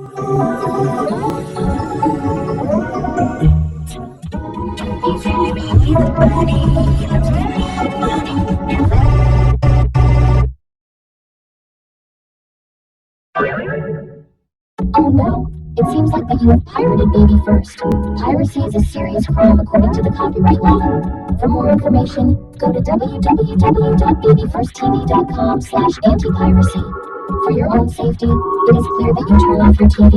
Oh no, it seems like that you have pirated BabyFirst. Piracy is a serious crime according to the copyright law. For more information, go to www.babyfirsttv.com/anti-piracy. For your own safety, it is clear that you turn off your TV.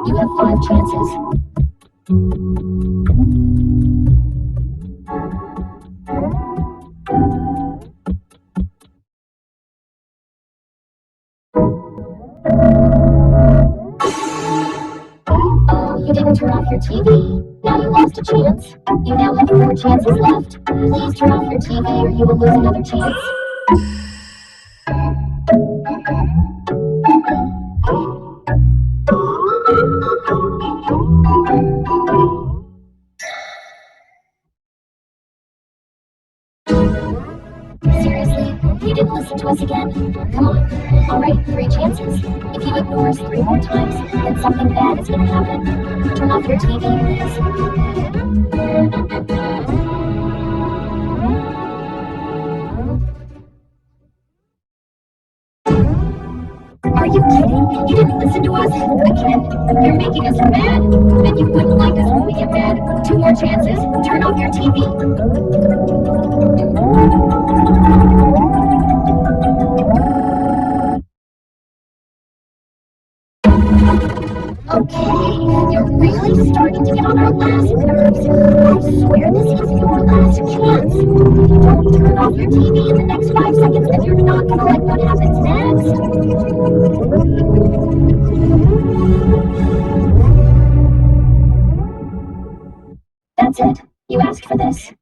You have 5 chances. Oh, you didn't turn off your TV. Now you lost a chance. You now have 4 chances left. Please turn off your TV or you will lose another chance. Seriously? You didn't listen to us again? Come on. Alright, 3 chances. If you ignore us 3 more times, then something bad is gonna happen. Turn off your TV, please. Are you kidding? You didn't listen to us? Again? You're making us mad? And you wouldn't like us when we get mad. 2 more chances. Turn off your TV. Okay, you're really starting to get on our last nerves. I swear this is your last chance. If you don't turn off your TV in the next 5 seconds, then you're not gonna like what happens next. That's it. You asked for this.